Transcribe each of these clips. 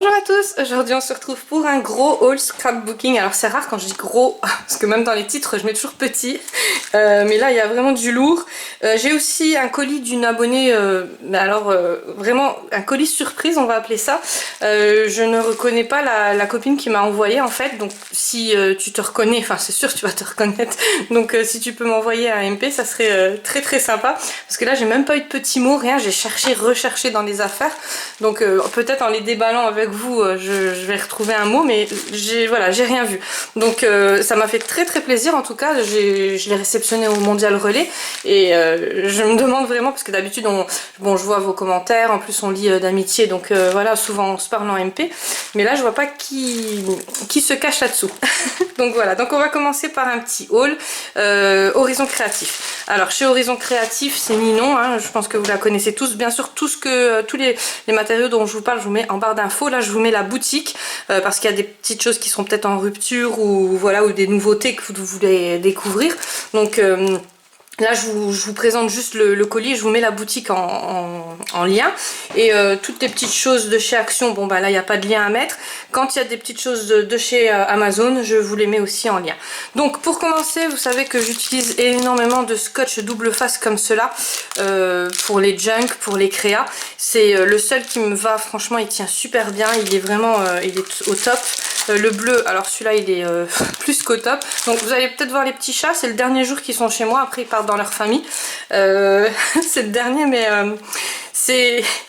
Bonjour à tous, aujourd'hui on se retrouve pour un gros haul scrapbooking. Alors c'est rare quand je dis gros, parce que même dans les titres je mets toujours petit, mais là il y a vraiment du lourd. J'ai aussi un colis d'une abonnée, mais alors vraiment un colis surprise on va appeler ça. Je ne reconnais pas la copine qui m'a envoyé en fait, donc si tu te reconnais, enfin c'est sûr tu vas te reconnaître, donc si tu peux m'envoyer un MP ça serait très très sympa, parce que là j'ai même pas eu de petits mots, rien, j'ai cherché, recherché dans les affaires, donc peut-être en les déballant avec vous, je vais retrouver un mot, mais voilà, j'ai rien vu. Donc ça m'a fait très très plaisir en tout cas. Je l'ai réceptionné au Mondial Relais et je me demande vraiment, parce que d'habitude bon, je vois vos commentaires, en plus on lit d'amitié, donc voilà, souvent on se parle en MP, mais là je vois pas qui se cache là-dessous. Donc voilà, donc on va commencer par un petit haul Horizon Créatif. Alors chez Horizon Créatif, c'est Ninon, hein, je pense que vous la connaissez tous. Bien sûr, tous les matériaux dont je vous parle, je vous mets en barre d'infos. Là, je vous mets la boutique parce qu'il y a des petites choses qui sont peut-être en rupture ou voilà, ou des nouveautés que vous voulez découvrir. Donc là, je vous présente juste le colis, je vous mets la boutique en lien. Et toutes les petites choses de chez Action, bon bah là, il n'y a pas de lien à mettre. Quand il y a des petites choses de chez Amazon, je vous les mets aussi en lien. Donc pour commencer, vous savez que j'utilise énormément de scotch double face comme cela pour les junk, pour les créas. C'est le seul qui me va, franchement, il tient super bien, il est vraiment il est au top. Le bleu, alors celui-là il est plus qu'au top. Donc vous allez peut-être voir les petits chats, c'est le dernier jour qu'ils sont chez moi, après ils partent dans leur famille. C'est le dernier, mais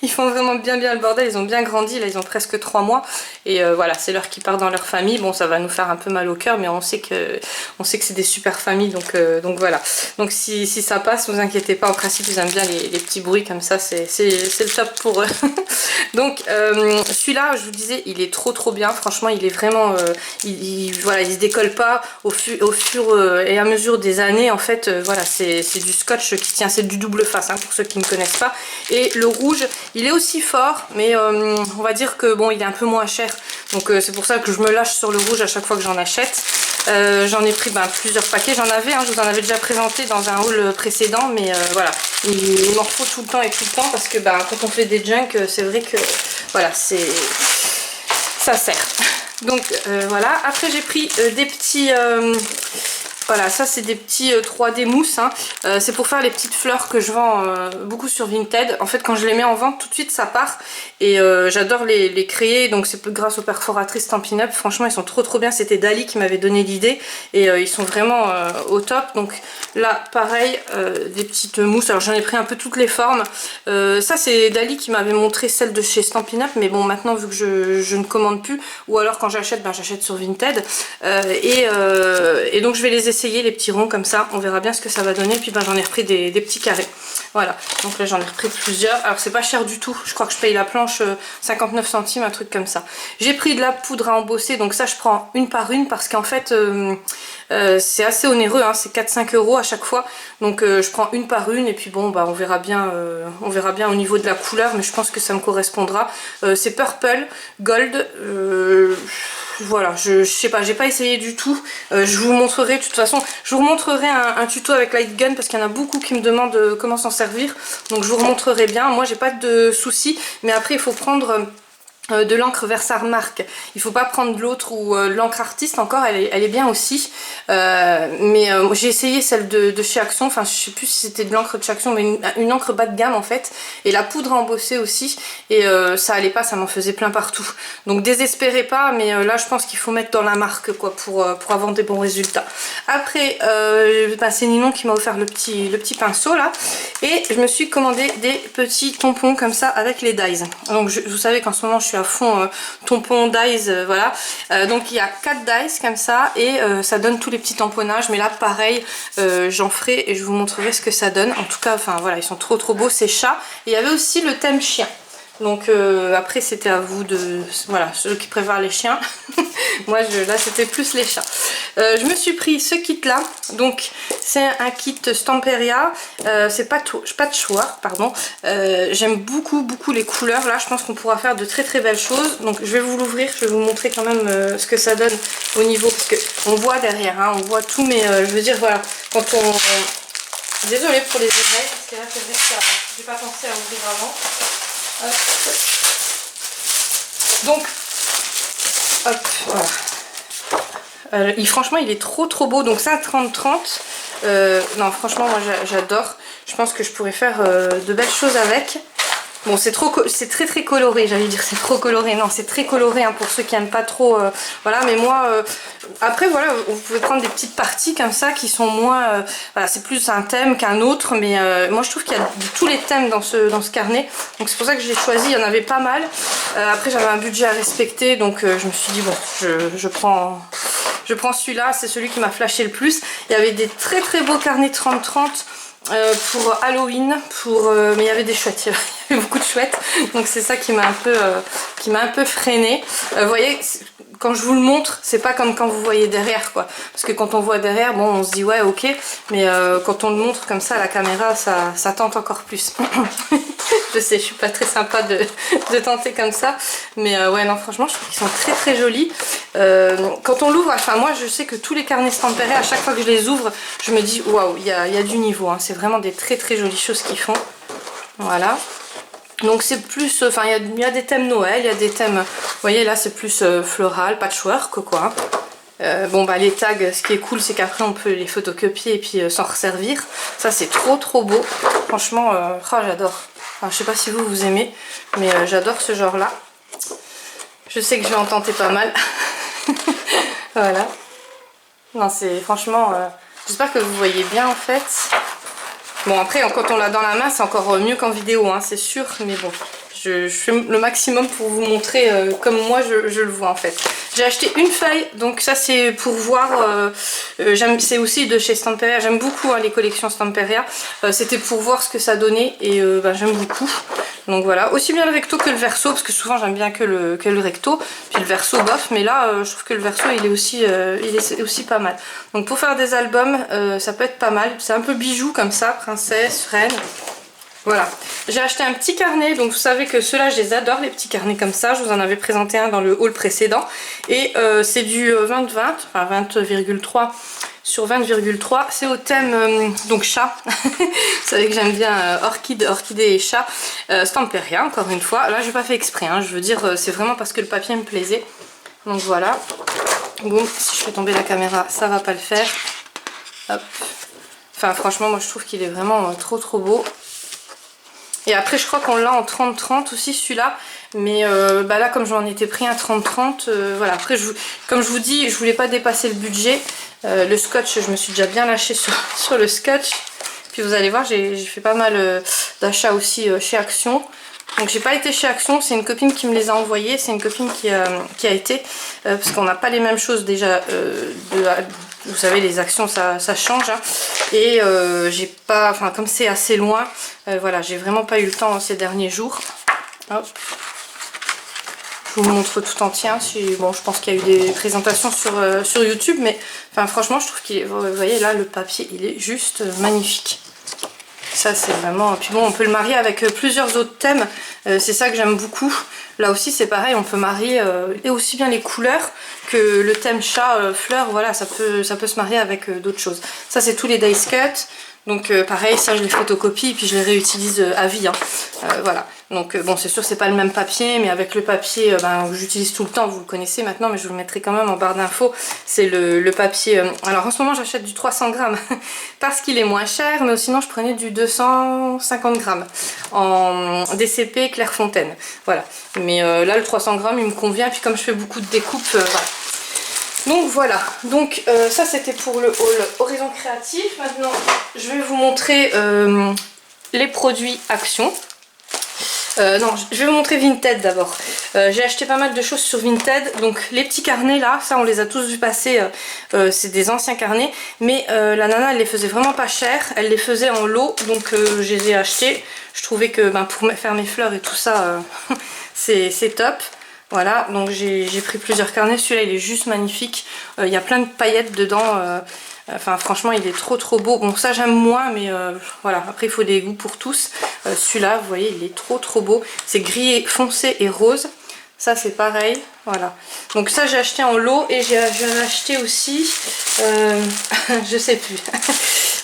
ils font vraiment bien le bordel, ils ont bien grandi, là ils ont presque 3 mois. Et voilà, c'est l'heure qu'ils partent dans leur famille. Bon, ça va nous faire un peu mal au cœur, mais on sait que c'est des super familles, donc voilà. Donc si ça passe, vous inquiétez pas, en principe ils aiment bien les petits bruits comme ça, c'est le top pour eux. Donc celui-là, je vous disais, il est trop bien, franchement il est vraiment, voilà, il se décolle pas au fur et à mesure des années, en fait, voilà, c'est du scotch qui tient, c'est du double face, hein, pour ceux qui ne connaissent pas. Et le rouge, il est aussi fort, mais on va dire que bon, il est un peu moins cher, donc c'est pour ça que je me lâche sur le rouge à chaque fois que j'en achète. J'en ai pris plusieurs paquets, j'en avais, hein, je vous en avais déjà présenté dans un haul précédent, mais voilà, il m'en faut tout le temps et tout le temps, parce que quand on fait des junk, c'est vrai que voilà, ça sert. Donc voilà, après j'ai pris des petits voilà, ça c'est des petits 3D mousse, hein. C'est pour faire les petites fleurs que je vends beaucoup sur Vinted. En fait, quand je les mets en vente, tout de suite ça part. Et j'adore les créer, donc c'est grâce aux perforatrices Stampin' Up. Franchement, ils sont trop bien. C'était Dali qui m'avait donné l'idée. Et ils sont vraiment au top. Donc là, pareil, des petites mousses. Alors j'en ai pris un peu toutes les formes. Ça c'est Dali qui m'avait montré celle de chez Stampin' Up. Mais bon, maintenant vu que je ne commande plus, ou alors quand j'achète, j'achète sur Vinted. Et donc je vais les essayer, les petits ronds comme ça, on verra bien ce que ça va donner. Puis j'en ai repris des petits carrés, voilà, donc là j'en ai repris plusieurs. Alors c'est pas cher du tout, je crois que je paye la planche 59 centimes, un truc comme ça. J'ai pris de la poudre à embosser, donc ça je prends une par une, parce qu'en fait c'est assez onéreux, hein, c'est 4-5 € à chaque fois, donc je prends une par une. Et puis bon, on verra bien au niveau de la couleur, mais je pense que ça me correspondra. C'est purple gold, voilà, je sais pas, j'ai pas essayé du tout. Je vous montrerai, de toute façon, je vous remontrerai un tuto avec Light Gun, parce qu'il y en a beaucoup qui me demandent comment s'en servir. Donc je vous remontrerai bien. Moi j'ai pas de soucis, mais après il faut prendre de l'encre Versamark. Il faut pas prendre de l'autre, ou l'encre artiste encore, elle est bien aussi. Mais j'ai essayé celle de chez Action, enfin je sais plus si c'était de l'encre de chez Action, mais une encre bas de gamme en fait. Et la poudre à embosser aussi. Et ça allait pas, ça m'en faisait plein partout. Donc désespérez pas, mais là je pense qu'il faut mettre dans la marque quoi, pour avoir des bons résultats. Après, c'est Ninon qui m'a offert le petit pinceau là. Et je me suis commandé des petits tampons comme ça avec les dies. Donc vous savez qu'en ce moment je suis à fond tampon dies, voilà. Donc il y a 4 dies comme ça, et ça donne tous les petits tamponnages. Mais là pareil, j'en ferai et je vous montrerai ce que ça donne. En tout cas, enfin voilà, ils sont trop beaux ces chats. Et il y avait aussi le thème chien. Donc après c'était à vous de... Voilà, ceux qui préfèrent les chiens. Moi là c'était plus les chats. Je me suis pris ce kit là. Donc c'est un kit Stamperia. C'est patchwork, pardon. J'aime beaucoup les couleurs. Là je pense qu'on pourra faire de très belles choses. Donc je vais vous l'ouvrir, je vais vous montrer quand même ce que ça donne au niveau. Parce que on voit derrière, hein, on voit tout, mais je veux dire voilà, quand on... Désolée pour les oreilles, parce que là c'est vrai que j'ai pas pensé à ouvrir avant. Donc Hop, voilà. Franchement, il est trop beau. Donc ça, 30-30. Non, franchement, moi j'adore. Je pense que je pourrais faire de belles choses avec. Bon, c'est très coloré, j'allais dire c'est trop coloré. Non, c'est très coloré hein, pour ceux qui n'aiment pas trop. Voilà, mais moi, après, voilà, vous pouvez prendre des petites parties comme ça qui sont moins. Voilà, c'est plus un thème qu'un autre, mais moi je trouve qu'il y a tous les thèmes dans ce carnet. Donc c'est pour ça que je l'ai choisi, il y en avait pas mal. Après, j'avais un budget à respecter, donc je me suis dit, bon, je prends celui-là, c'est celui qui m'a flashé le plus. Il y avait des très beaux carnets 30-30 pour Halloween, mais il y avait des chouettes, il y avait beaucoup de chouettes, donc c'est ça qui m'a un peu freiné. Vous voyez, quand je vous le montre, c'est pas comme quand vous voyez derrière quoi, parce que quand on voit derrière, bon on se dit ouais ok, mais quand on le montre comme ça à la caméra, ça tente encore plus. Je sais, je suis pas très sympa de tenter comme ça, mais ouais non franchement je trouve qu'ils sont très jolis. Quand on l'ouvre, enfin moi je sais que tous les carnets Stampéria, à chaque fois que je les ouvre, je me dis waouh, il y a du niveau, hein. C'est vraiment des très jolies choses qu'ils font. Voilà. Donc c'est plus, enfin il y a des thèmes Noël, il y a des thèmes, vous voyez là c'est plus floral, patchwork quoi. Bon bah les tags, ce qui est cool c'est qu'après on peut les photocopier et puis s'en resservir. Ça c'est trop beau. Franchement, oh, j'adore. Enfin, je sais pas si vous aimez, mais j'adore ce genre là. Je sais que je vais en tenter pas mal. Voilà. Non c'est franchement, j'espère que vous voyez bien en fait. Bon après quand on l'a dans la main c'est encore mieux qu'en vidéo hein, c'est sûr, mais bon je fais le maximum pour vous montrer comme moi je le vois en fait. J'ai acheté une feuille, donc ça c'est pour voir, c'est aussi de chez Stampéria, j'aime beaucoup hein, les collections Stampéria, c'était pour voir ce que ça donnait et j'aime beaucoup. Donc voilà, aussi bien le recto que le verso, parce que souvent j'aime bien que le recto, puis le verso bof, mais là je trouve que le verso il est aussi pas mal. Donc pour faire des albums, ça peut être pas mal, c'est un peu bijou comme ça, princesse, reine. Voilà, j'ai acheté un petit carnet, donc vous savez que ceux-là je les adore, les petits carnets comme ça, je vous en avais présenté un dans le haul précédent, et c'est du 20-20, enfin 20,3 sur 20,3, c'est au thème donc chat. Vous savez que j'aime bien orchidée et chat, Stampéria encore une fois, là j'ai pas fait exprès, hein, je veux dire c'est vraiment parce que le papier me plaisait, donc voilà. Bon, si je fais tomber la caméra ça va pas le faire, hop. Enfin franchement moi je trouve qu'il est vraiment trop beau. Et après je crois qu'on l'a en 30-30 aussi celui-là, mais bah là comme j'en étais pris un 30-30, voilà. Après comme je vous dis je voulais pas dépasser le budget, le scotch je me suis déjà bien lâchée sur le scotch, puis vous allez voir j'ai fait pas mal d'achats aussi chez Action. Donc j'ai pas été chez Action, c'est une copine qui me les a envoyés, c'est une copine qui a été, parce qu'on n'a pas les mêmes choses déjà, vous savez les Actions ça change, hein, et j'ai pas, enfin comme c'est assez loin, voilà j'ai vraiment pas eu le temps ces derniers jours. Hop. Je vous montre tout entier, hein, bon je pense qu'il y a eu des présentations sur YouTube, mais enfin franchement je trouve qu'il est, vous voyez là le papier il est juste magnifique. Ça c'est vraiment, puis bon on peut le marier avec plusieurs autres thèmes, c'est ça que j'aime beaucoup. Là aussi c'est pareil, on peut marier et aussi bien les couleurs que le thème chat, fleurs, voilà ça peut se marier avec d'autres choses. Ça c'est tous les dice cut, donc pareil ça je les photocopie et puis je les réutilise à vie, hein. Voilà. Donc bon c'est sûr c'est pas le même papier, mais avec le papier que j'utilise tout le temps, vous le connaissez maintenant mais je vous le mettrai quand même en barre d'infos, c'est le papier, alors en ce moment j'achète du 300 grammes parce qu'il est moins cher, mais sinon je prenais du 250 grammes en DCP Clairefontaine, voilà. Mais là le 300 grammes il me convient, puis comme je fais beaucoup de découpes, voilà. Donc voilà, donc ça c'était pour le haul Horizon Créatif. Maintenant je vais vous montrer les produits Action. Non, je vais vous montrer Vinted d'abord. J'ai acheté pas mal de choses sur Vinted. Donc les petits carnets là, ça on les a tous vu passer. C'est des anciens carnets. Mais la nana elle les faisait vraiment pas cher. Elle les faisait en lot. Donc je les ai achetés. Je trouvais que pour faire mes fleurs et tout ça, c'est top. Voilà, donc j'ai pris plusieurs carnets. Celui-là il est juste magnifique. Il y a plein de paillettes dedans. Enfin franchement il est trop beau. Bon ça j'aime moins, mais voilà, après il faut des goûts pour tous. Celui-là vous voyez il est trop beau. C'est gris foncé et rose. Ça c'est pareil, voilà. Donc ça j'ai acheté en lot, et j'ai acheté aussi, je sais plus.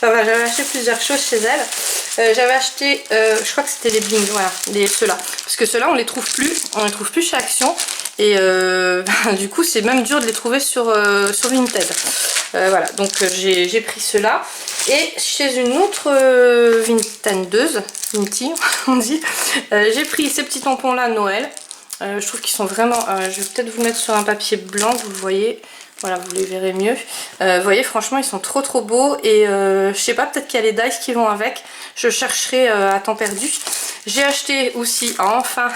Enfin, j'avais acheté plusieurs choses chez elle. J'avais acheté, je crois que c'était les bling, voilà, ceux-là. Parce que ceux-là on les trouve plus chez Action. Et du coup c'est même dur de les trouver sur Vinted. Voilà, donc j'ai pris cela. Et chez une autre Vintendeuse, Vinti on dit, j'ai pris ces petits tampons là Noël. Je trouve qu'ils sont vraiment... je vais peut-être vous mettre sur un papier blanc, vous le voyez. Voilà, vous les verrez mieux. Vous voyez, franchement, ils sont trop beaux. Et je sais pas, peut-être qu'il y a les dice qui vont avec. Je chercherai à temps perdu. J'ai acheté aussi, enfin,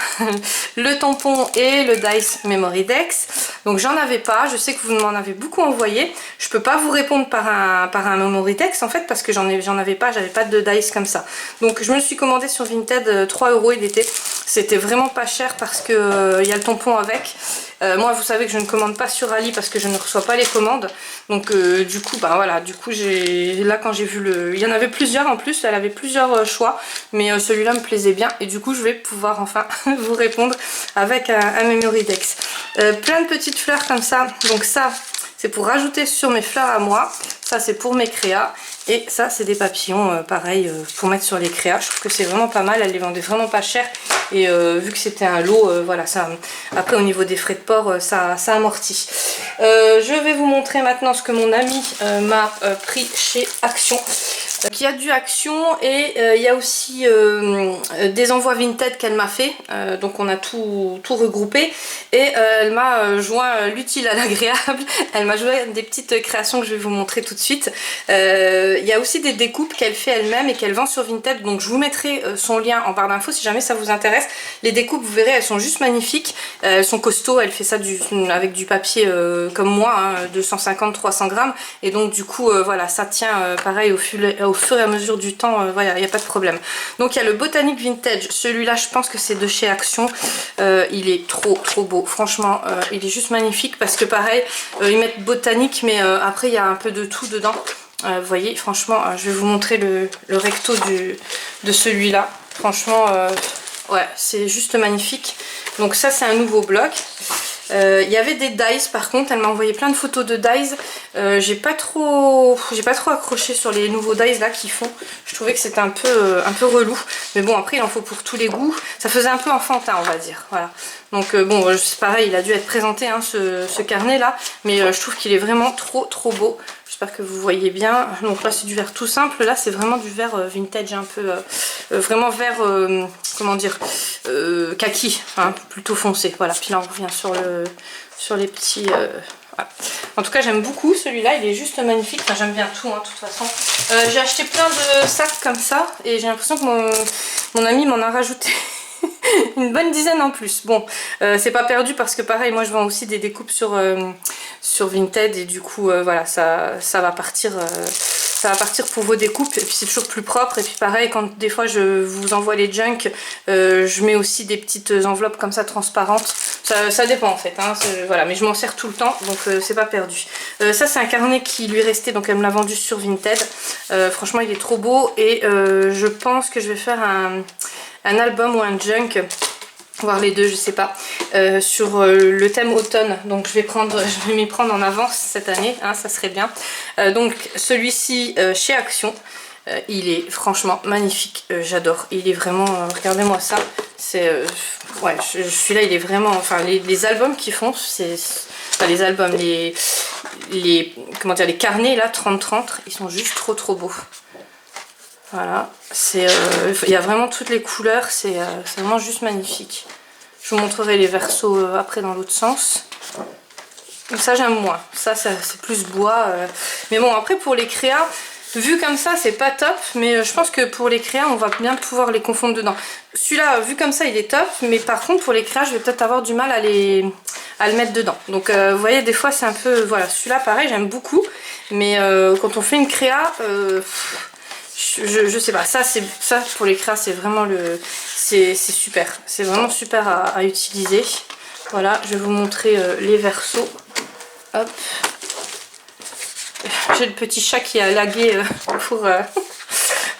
le tampon et le dice Memory Dex. Donc j'en avais pas. Je sais que vous m'en avez beaucoup envoyé. Je peux pas vous répondre par un Memory Dex en fait, parce que j'en avais pas. J'avais pas de dice comme ça. Donc je me le suis commandé sur Vinted, 3 € il était. C'était vraiment pas cher parce que y a le tampon avec. Moi vous savez que je ne commande pas sur Ali parce que je ne reçois pas les commandes. Donc du coup bah voilà, du coup là quand j'ai vu il y en avait plusieurs en plus, elle avait plusieurs choix, mais celui-là me plaisait bien et du coup je vais pouvoir enfin vous répondre avec un Memory Dex. Plein de petites fleurs comme ça, donc ça c'est pour rajouter sur mes fleurs à moi, ça c'est pour mes créas. Et ça c'est des papillons pareil pour mettre sur les créas. Je trouve que c'est vraiment pas mal, elle les vendait vraiment pas cher. Et vu que c'était un lot, voilà, ça, après au niveau des frais de port, ça amortit. Je vais vous montrer maintenant ce que mon ami m'a pris chez Action. Il y a du Action et il y a aussi des envois Vinted qu'elle m'a fait. Donc on a tout regroupé. Et elle m'a joint l'utile à l'agréable. Elle m'a joint des petites créations que je vais vous montrer tout de suite. Il y a aussi des découpes qu'elle fait elle-même et qu'elle vend sur Vinted. Donc je vous mettrai son lien en barre d'infos si jamais ça vous intéresse. Les découpes, vous verrez, elles sont juste magnifiques. Elles sont costauds. Elle fait ça avec du papier comme moi, hein, 250-300 grammes. Et donc du coup, voilà, ça tient pareil au fur et à mesure du temps. Voilà, il n'y a pas de problème. Donc il y a le Botanic Vintage. Celui-là, je pense que c'est de chez Action. Il est trop beau. Franchement, il est juste magnifique parce que pareil, ils mettent botanique, mais après il y a un peu de tout dedans. Vous voyez, franchement, je vais vous montrer le recto de celui-là. Franchement, ouais, c'est juste magnifique. Donc ça, c'est un nouveau bloc. Il y avait des dies par contre, elle m'a envoyé plein de photos de dies. J'ai pas trop accroché sur les nouveaux dies là qu'ils font. Je trouvais que c'était un peu relou. Mais bon, après il en faut pour tous les goûts. Ça faisait un peu enfantin, on va dire. Voilà. Donc bon, c'est pareil, il a dû être présenté hein, ce carnet là. Mais je trouve qu'il est vraiment trop beau. J'espère que vous voyez bien. Donc là c'est du verre tout simple. Là c'est vraiment du verre vintage un peu vraiment vert comment dire kaki, hein, plutôt foncé. Voilà, puis là on revient sur les petits voilà. En tout cas j'aime beaucoup celui-là, il est juste magnifique. Enfin j'aime bien tout hein, de toute façon. J'ai acheté plein de sacs comme ça et j'ai l'impression que mon ami m'en a rajouté une bonne dizaine en plus. Bon, c'est pas perdu parce que pareil, moi je vends aussi des découpes sur Vinted et du coup voilà, ça va partir. Ça va partir pour vos découpes et puis c'est toujours plus propre. Et puis pareil, quand des fois je vous envoie les junk, je mets aussi des petites enveloppes comme ça transparentes. Ça dépend en fait, hein, voilà, mais je m'en sers tout le temps, donc c'est pas perdu. Ça c'est un carnet qui lui restait, donc elle me l'a vendu sur Vinted. Franchement il est trop beau et je pense que je vais faire un album ou un junk, voire les deux, je sais pas, sur le thème automne. Donc je vais m'y prendre en avance cette année, hein, ça serait bien. Donc celui-ci chez Action, il est franchement magnifique, j'adore. Il est vraiment, regardez-moi ça, c'est ouais, celui-là il est vraiment, enfin les albums qu'ils font, c'est enfin, les albums, comment dire, les carnets là 30-30, ils sont juste trop beaux. Voilà, il y a vraiment toutes les couleurs, c'est vraiment juste magnifique. Je vous montrerai les versos après dans l'autre sens. Ça j'aime moins, ça c'est plus bois. Mais bon après pour les créas, vu comme ça c'est pas top, mais je pense que pour les créas on va bien pouvoir les confondre dedans. Celui-là vu comme ça il est top, mais par contre pour les créas je vais peut-être avoir du mal à le mettre dedans. Donc vous voyez des fois c'est un peu, voilà, celui-là pareil j'aime beaucoup, mais quand on fait une créa... je sais pas, ça pour les créas c'est vraiment c'est super, c'est vraiment super à utiliser. Voilà, je vais vous montrer les versos. Hop, j'ai le petit chat qui a lagué pour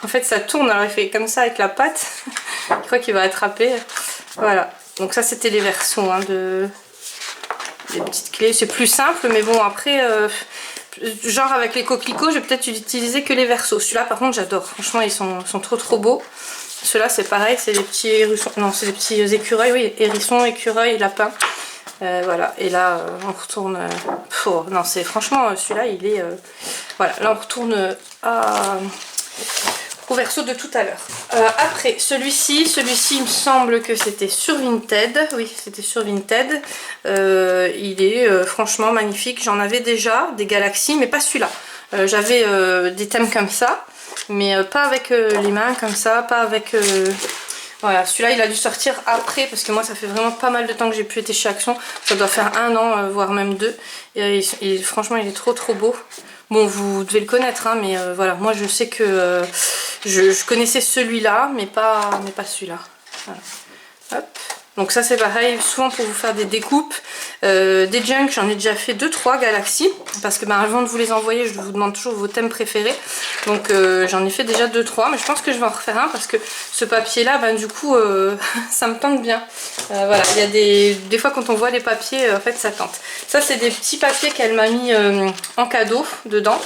en fait ça tourne, alors il fait comme ça avec la patte. Je crois qu'il va attraper. Voilà, donc ça c'était les versos hein, des petites clés, c'est plus simple, mais bon après genre avec les coquelicots je vais peut-être utiliser que les versos. Celui-là par contre j'adore, franchement ils sont trop beaux. Ceux-là c'est pareil, c'est des petits hérissons, non c'est des petits écureuils, oui, hérissons, écureuils, lapins. Voilà, et là on retourne... Oh, non, c'est franchement celui-là il est... Voilà, là on retourne au verso de tout à l'heure. Après, celui-ci il me semble que c'était sur Vinted. Oui, c'était sur Vinted. Il est franchement magnifique. J'en avais déjà des galaxies, mais pas celui-là. J'avais des thèmes comme ça, mais pas avec les mains comme ça, pas avec... Voilà, celui-là il a dû sortir après parce que moi ça fait vraiment pas mal de temps que j'ai plus été chez Action. Ça doit faire 1 an, voire même 2. Et franchement il est trop beau. Bon, vous devez le connaître, hein, mais voilà, moi je sais que je connaissais celui-là, mais pas celui-là. Voilà. Hop. Donc ça c'est pareil, souvent pour vous faire des découpes, des junk, j'en ai déjà fait 2-3 galaxies, parce que avant de vous les envoyer, je vous demande toujours vos thèmes préférés. Donc j'en ai fait déjà 2-3, mais je pense que je vais en refaire un, parce que ce papier là, du coup, ça me tente bien. Voilà, il y a des fois quand on voit les papiers, en fait ça tente. Ça c'est des petits papiers qu'elle m'a mis en cadeau dedans.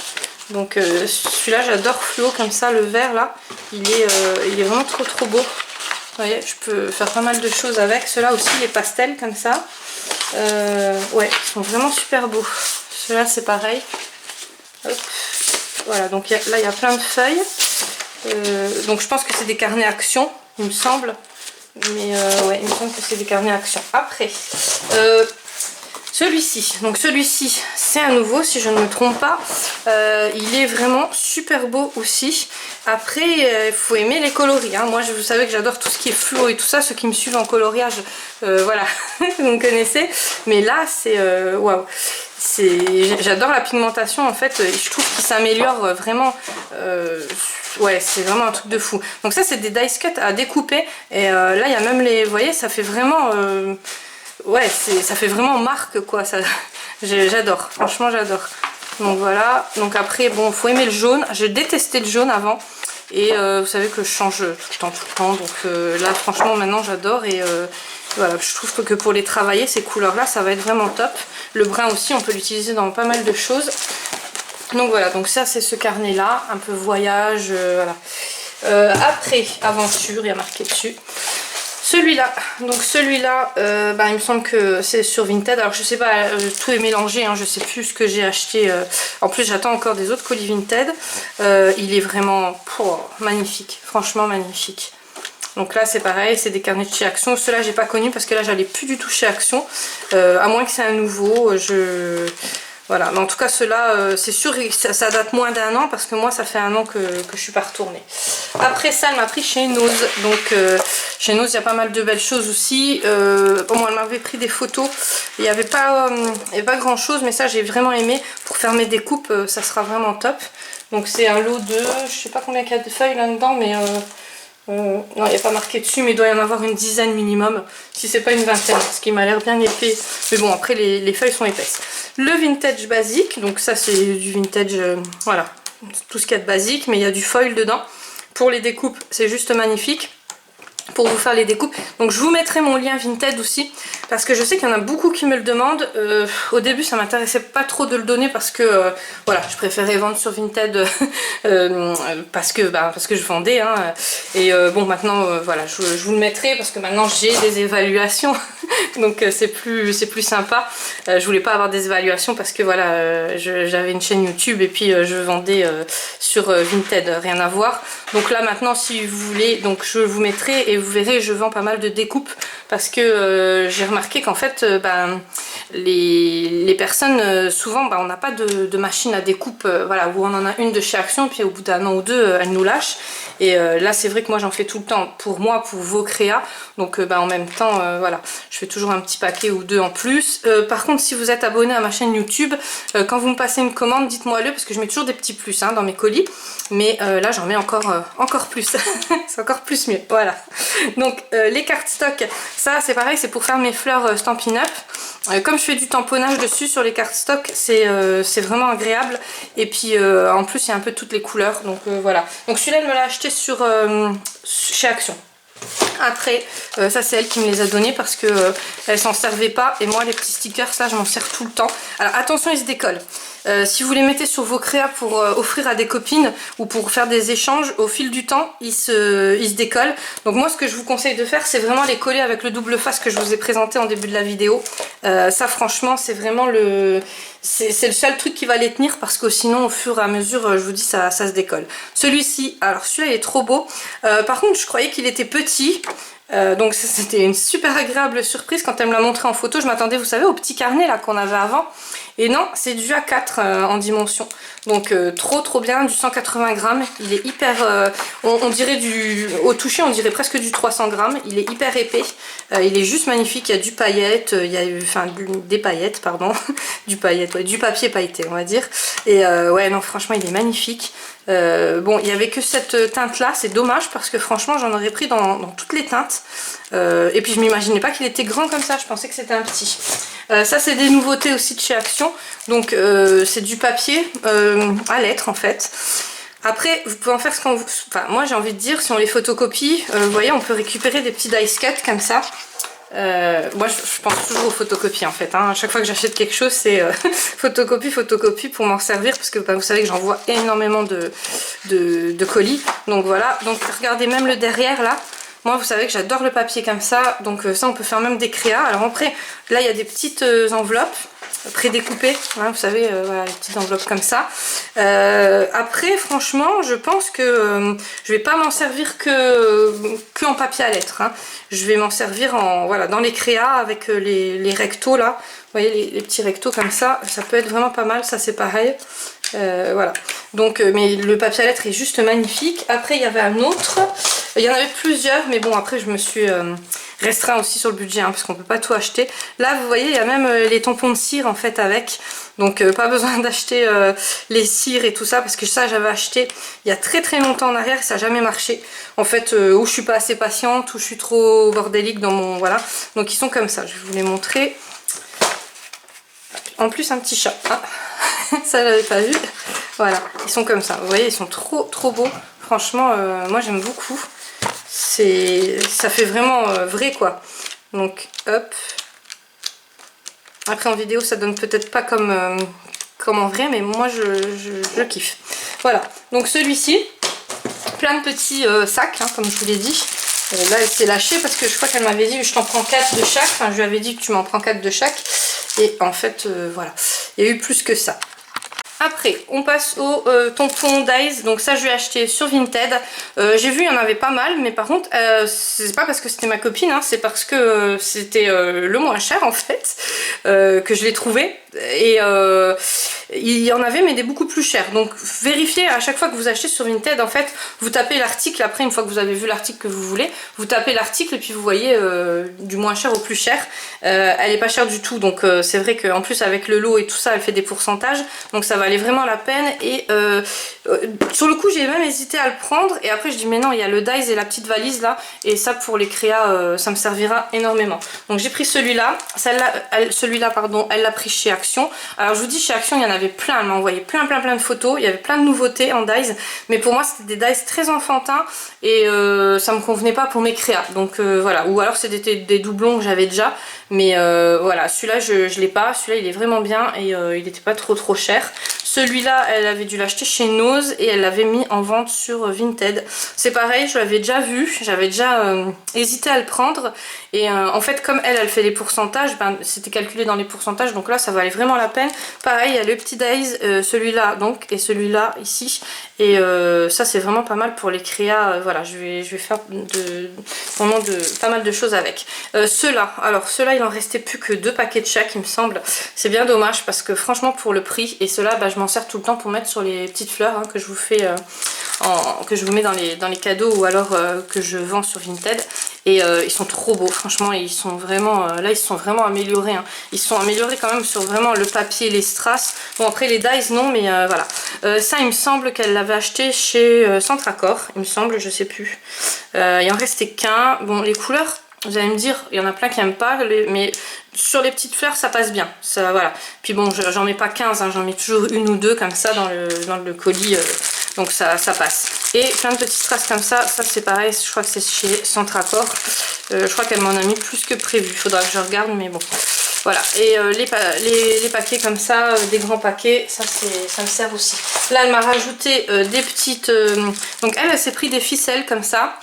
Donc celui-là j'adore fluo comme ça, le vert là, il est vraiment trop beau. Vous voyez, je peux faire pas mal de choses avec. Ceux-là aussi, les pastels comme ça. Ouais, ils sont vraiment super beaux. Ceux-là, c'est pareil. Hop. Voilà, donc là, il y a plein de feuilles. Donc je pense que c'est des carnets action, il me semble. Mais ouais, il me semble que c'est des carnets action. Après, celui-ci, donc celui-ci c'est un nouveau si je ne me trompe pas, il est vraiment super beau aussi. Après il faut aimer les coloris, hein. Moi vous savez que j'adore tout ce qui est fluo et tout ça, ceux qui me suivent en coloriage, voilà, vous me connaissez. Mais là c'est waouh, j'adore la pigmentation en fait, je trouve qu'il s'améliore vraiment, ouais c'est vraiment un truc de fou. Donc ça c'est des dice cut à découper et là il y a même les, vous voyez ça fait vraiment... ouais, ça fait vraiment marque quoi, j'adore, franchement j'adore. Donc voilà, donc après bon, faut aimer le jaune, j'ai détesté le jaune avant. Et vous savez que je change tout le temps, donc là franchement maintenant j'adore. Et voilà, je trouve que pour les travailler ces couleurs là ça va être vraiment top. Le brun aussi on peut l'utiliser dans pas mal de choses. Donc voilà, donc ça c'est ce carnet là, un peu voyage, voilà. Après aventure, il y a marqué dessus. Celui-là, donc celui-là, il me semble que c'est sur Vinted. Alors je sais pas, tout est mélangé, hein, je sais plus ce que j'ai acheté. En plus j'attends encore des autres colis Vinted. Il est vraiment magnifique, franchement magnifique. Donc là c'est pareil, c'est des carnets de chez Action. Ceux-là j'ai pas connu parce que là j'allais plus du tout chez Action. À moins que c'est un nouveau, voilà, mais en tout cas ceux-là, c'est sûr ça date moins d'1 an parce que moi ça fait 1 an que je suis pas retournée. Après ça elle m'a pris chez Nose, donc chez Nose il y a pas mal de belles choses aussi. Bon, elle m'avait pris des photos, il n'y avait pas grand chose, mais ça j'ai vraiment aimé. Pour faire mes découpes ça sera vraiment top. Donc c'est un lot de, je sais pas combien il y a de feuilles là-dedans, mais... non, il n'y a pas marqué dessus, mais il doit y en avoir une dizaine minimum, si c'est pas une vingtaine, ce qui m'a l'air bien épais. Mais bon, après les feuilles sont épaisses. Le vintage basique, donc ça c'est du vintage, voilà, tout ce qu'il y a de basique, mais il y a du foil dedans. Pour les découpes, c'est juste magnifique. Pour vous faire les découpes, donc je vous mettrai mon lien Vinted aussi parce que je sais qu'il y en a beaucoup qui me le demandent. Au début ça m'intéressait pas trop de le donner parce que voilà, je préférais vendre sur Vinted parce que je vendais, hein. Et bon maintenant voilà, je vous le mettrai parce que maintenant j'ai des évaluations donc c'est plus sympa. Je voulais pas avoir des évaluations parce que voilà, j'avais une chaîne YouTube et puis je vendais sur Vinted, rien à voir. Donc là maintenant si vous voulez, donc je vous mettrai et vous verrez je vends pas mal de découpes parce que j'ai remarqué qu'en fait les personnes souvent on n'a pas de machine à découpe, voilà, où on en a une de chez Action puis au bout d'1 an ou 2 elle nous lâche. Et là c'est vrai que moi j'en fais tout le temps pour moi, pour vos créas, donc en même temps voilà, je fais toujours un petit paquet ou 2 en plus. Par contre si vous êtes abonné à ma chaîne YouTube, quand vous me passez une commande dites-moi le, parce que je mets toujours des petits plus dans mes colis, mais là j'en mets encore plus c'est encore plus mieux, voilà. Donc les cardstock, ça c'est pareil, c'est pour faire mes fleurs Stampin' Up. Comme je fais du tamponnage dessus sur les cardstock, c'est vraiment agréable. Et puis en plus il y a un peu toutes les couleurs, donc voilà. Donc celui-là elle me l'a acheté chez Action. Après ça c'est elle qui me les a donnés parce que elle s'en servait pas, et moi les petits stickers là je m'en sers tout le temps. Alors attention, ils se décollent. Si vous les mettez sur vos créas pour offrir à des copines ou pour faire des échanges, au fil du temps, ils se décollent. Donc moi, ce que je vous conseille de faire, c'est vraiment les coller avec le double face que je vous ai présenté en début de la vidéo. Ça, franchement, c'est vraiment c'est le seul truc qui va les tenir parce que sinon, au fur et à mesure, je vous dis, ça se décolle. Celui-ci, alors celui-là, il est trop beau. Par contre, je croyais qu'il était petit. Donc c'était une super agréable surprise quand elle me l'a montré en photo. Je m'attendais, vous savez, au petit carnet là qu'on avait avant. Et non, c'est du A4 en dimension. Donc trop bien, du 180 grammes. Il est hyper... on dirait au toucher, on dirait presque du 300 grammes. Il est hyper épais. Il est juste magnifique. Il y a du paillette, des paillettes, pardon. Du papier pailleté, on va dire. Et ouais, non, franchement, il est magnifique. Bon, il n'y avait que cette teinte là, c'est dommage parce que franchement j'en aurais pris dans toutes les teintes. Et puis je m'imaginais pas qu'il était grand comme ça, je pensais que c'était un petit. Ça c'est des nouveautés aussi de chez Action. Donc c'est du papier à lettres en fait. Après vous pouvez en faire ce qu'on vous... Enfin moi j'ai envie de dire, si on les photocopie, vous voyez, on peut récupérer des petits dice cut comme ça. Moi je pense toujours aux photocopies en fait, hein. À chaque fois que j'achète quelque chose c'est photocopie pour m'en servir parce que vous savez que j'envoie énormément de colis. Donc voilà, donc regardez même le derrière là. Moi vous savez que j'adore le papier comme ça, donc ça on peut faire même des créas. Alors après là il y a des petites enveloppes prédécoupées, hein, vous savez, voilà, les petites enveloppes comme ça. Après franchement je pense que je vais pas m'en servir que en papier à lettres, hein. Je vais m'en servir voilà, dans les créas avec les rectos là. Vous voyez les petits rectos comme ça peut être vraiment pas mal, ça c'est pareil. Voilà, donc mais le papier à lettres est juste magnifique. Après il y avait un autre, il y en avait plusieurs, mais bon après je me suis restreint aussi sur le budget, hein, parce qu'on peut pas tout acheter. Là vous voyez il y a même les tampons de cire en fait avec, donc pas besoin d'acheter les cires et tout ça, parce que ça j'avais acheté il y a très longtemps en arrière et ça n'a jamais marché. En fait ou je suis pas assez patiente, ou je suis trop bordélique dans mon... Voilà, donc ils sont comme ça, je vais vous les montrer. En plus un petit chat, ah. Ça je l'avais pas vu. Voilà, ils sont comme ça, vous voyez, ils sont trop beaux. Franchement moi j'aime beaucoup. Ça fait vraiment vrai quoi. Donc hop. Après en vidéo ça donne peut-être pas comme en vrai, mais moi je kiffe. Voilà, donc celui-ci, plein de petits sacs, hein, comme je vous l'ai dit. Là elle s'est lâchée parce que je crois qu'elle m'avait dit je t'en prends 4 de chaque. Enfin je lui avais dit que tu m'en prends 4 de chaque. Et en fait voilà, il y a eu plus que ça. Après on passe au tampon Dies, donc ça je l'ai acheté sur Vinted. J'ai vu il y en avait pas mal, mais par contre c'est pas parce que c'était ma copine, hein, c'est parce que c'était le moins cher en fait que je l'ai trouvé. Et il y en avait mais des beaucoup plus chers, donc vérifiez à chaque fois que vous achetez sur Vinted. En fait vous tapez l'article, après une fois que vous avez vu l'article que vous voulez, vous tapez l'article et puis vous voyez du moins cher au plus cher. Elle est pas chère du tout, donc c'est vrai qu'en plus avec le lot et tout ça elle fait des pourcentages, donc ça valait vraiment la peine. Et sur le coup j'ai même hésité à le prendre, et après je dis mais non, il y a le Dies et la petite valise là, et ça pour les créas ça me servira énormément. Donc j'ai pris celui-là, celui-là pardon, elle l'a pris chez Action. Alors je vous dis, chez Action il y en avait plein, elle m'a envoyé plein de photos, il y avait plein de nouveautés en Dies, mais pour moi c'était des Dies très enfantins et ça me convenait pas pour mes créas, donc voilà. Ou alors c'était des doublons que j'avais déjà, mais voilà, celui-là je l'ai pas, celui-là il est vraiment bien et il n'était pas trop cher. Celui-là elle avait dû l'acheter chez Nose et elle l'avait mis en vente sur Vinted. C'est pareil, je l'avais déjà vu, j'avais déjà hésité à le prendre, et en fait comme elle fait les pourcentages, ben, c'était calculé dans les pourcentages, donc là ça valait vraiment la peine. Pareil, il y a le petit Dies, celui-là donc, et celui-là ici, et ça c'est vraiment pas mal pour les créas. Voilà, je vais faire vraiment pas mal de choses avec. Ceux-là, alors ceux-là il en restait plus que 2 paquets de chaque il me semble. C'est bien dommage parce que franchement pour le prix, et ceux-là bah, je m'en sers tout le temps pour mettre sur les petites fleurs, hein, que je vous fais que je vous mets dans les cadeaux, ou alors que je vends sur Vinted. Et ils sont trop beaux, franchement, ils sont vraiment là ils se sont vraiment améliorés, hein. Ils se sont améliorés quand même sur vraiment le papier, les strass. Bon après les dies non, mais voilà. Ça il me semble qu'elle l'avait acheté chez Centre Accord, il me semble, je sais plus. Il en restait qu'un. Bon les couleurs, vous allez me dire, il y en a plein qui n'aiment pas, mais sur les petites fleurs ça passe bien, ça, voilà. Puis bon j'en mets pas 15, hein, j'en mets toujours 1 ou 2 comme ça dans le colis, donc ça passe. Et plein de petites strass comme ça c'est pareil, je crois que c'est chez Centre Accord. Je crois qu'elle m'en a mis plus que prévu, faudra que je regarde, mais bon. Voilà, et les paquets comme ça, des grands paquets, ça me sert aussi. Là elle m'a rajouté des petites... donc elle s'est pris des ficelles comme ça.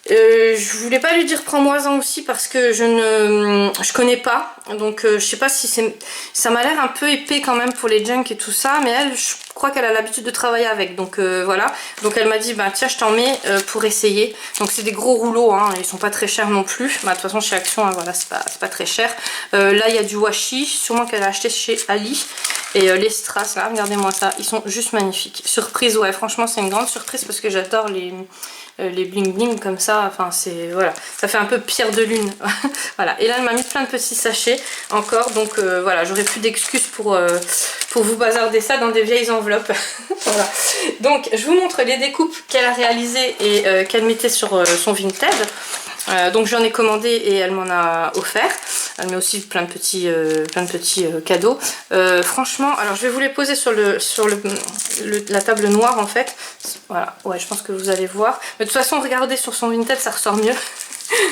Je voulais pas lui dire prends-moi-en aussi parce que je connais pas, donc je sais pas si c'est... Ça m'a l'air un peu épais quand même pour les junk et tout ça, mais elle, je crois qu'elle a l'habitude de travailler avec, donc voilà. Donc elle m'a dit bah tiens je t'en mets pour essayer. Donc c'est des gros rouleaux, hein, ils sont pas très chers non plus. Bah, de toute façon chez Action, hein, voilà, c'est pas très cher. Là il y a du washi, sûrement qu'elle a acheté chez Ali. Et les strass là, regardez-moi ça, ils sont juste magnifiques. Surprise, ouais, franchement c'est une grande surprise parce que j'adore les bling bling comme ça, enfin c'est, voilà, ça fait un peu pierre de lune. Voilà, et là elle m'a mis plein de petits sachets encore, donc voilà, j'aurais plus d'excuses pour vous bazarder ça dans des vieilles enveloppes. Voilà, donc je vous montre les découpes qu'elle a réalisées et qu'elle mettait sur son Vinted. Donc j'en ai commandé et elle m'en a offert. Elle met aussi plein de petits cadeaux. Franchement, alors je vais vous les poser sur la table noire en fait. Voilà, ouais, je pense que vous allez voir. Mais de toute façon, regardez sur son Vinted, ça ressort mieux.